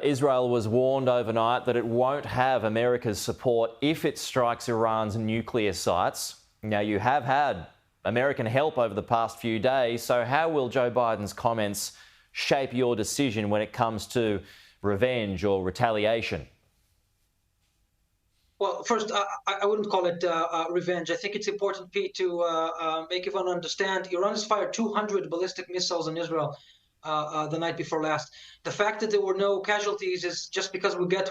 Israel was warned overnight that it won't have America's support if it strikes Iran's nuclear sites. Now, you have had American help over the past few days, so how will Joe Biden's comments shape your decision when it comes to revenge or retaliation? Well, first, I wouldn't call it revenge. I think it's important, Pete, to make everyone understand Iran has fired 200 ballistic missiles on Israel the night before last. The fact that there were no casualties is just because we get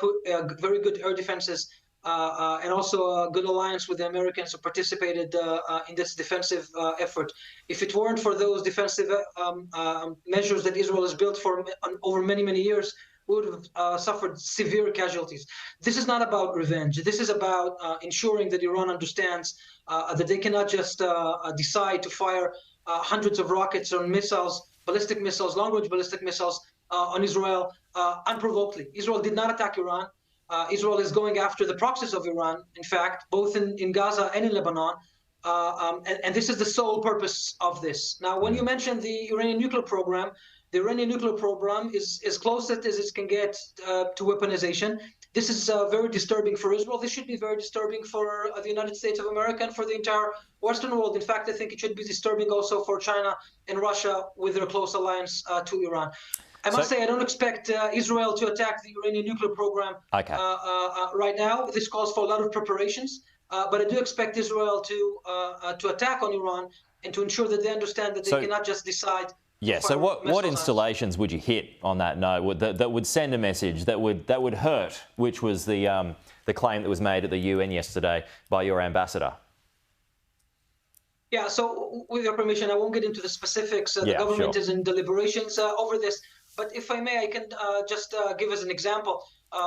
very good air defenses and also a good alliance with the Americans who participated in this defensive effort. If it weren't for those defensive measures that Israel has built for over many, many years, we would have suffered severe casualties. This is not about revenge. This is about ensuring that Iran understands that they cannot just decide to fire hundreds of rockets or missiles, ballistic missiles, long-range ballistic missiles on Israel unprovokedly. Israel did not attack Iran. Israel is going after the proxies of Iran, in fact, both in Gaza and in Lebanon. And this is the sole purpose of this. Now, when you mentioned the Iranian nuclear program, the Iranian nuclear program is as close as it can get to weaponization. This is very disturbing for Israel. This should be very disturbing for the United States of America and for the entire Western world. In fact, I think it should be disturbing also for China and Russia with their close alliance to Iran. I must say, I don't expect Israel to attack the Iranian nuclear program right now. This calls for a lot of preparations. But I do expect Israel to attack on Iran and to ensure that they understand that they cannot just decide. Yeah. So what installations would you hit on that note that would send a message that would hurt, which was the claim that was made at the UN yesterday by your ambassador? Yeah. So with your permission, I won't get into the specifics. The government is in deliberations over this. But if I may, I can just give as an example.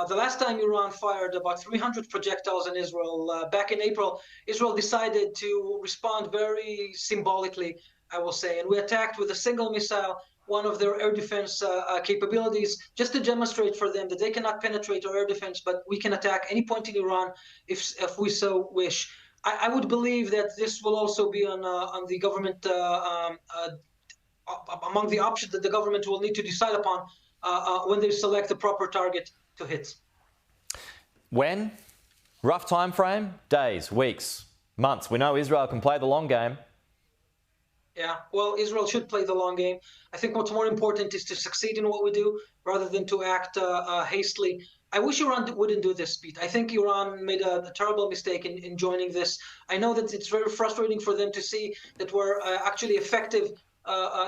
The last time Iran fired about 300 projectiles in Israel, back in April, Israel decided to respond very symbolically, I will say. And we attacked with a single missile one of their air defense capabilities, just to demonstrate for them that they cannot penetrate our air defense, but we can attack any point in Iran if we so wish. I would believe that this will also be on the government among the options that the government will need to decide upon when they select the proper target to hit. When? Rough time frame? Days, weeks, months. We know Israel can play the long game. Yeah, well, Israel should play the long game. I think what's more important is to succeed in what we do rather than to act hastily. I wish Iran wouldn't do this, Pete. I think Iran made a terrible mistake in joining this. I know that it's very frustrating for them to see that we're actually effective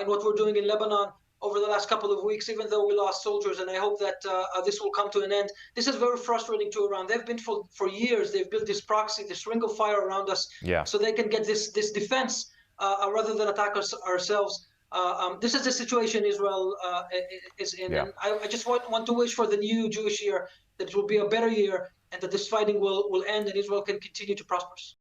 in what we're doing in Lebanon over the last couple of weeks, even though we lost soldiers, and I hope that this will come to an end. This is very frustrating to Iran. They've been for years, they've built this proxy, this ring of fire around us, so they can get this defense rather than attack us ourselves. This is the situation Israel is in. And I just want to wish for the new Jewish year that it will be a better year and that this fighting will end and Israel can continue to prosper.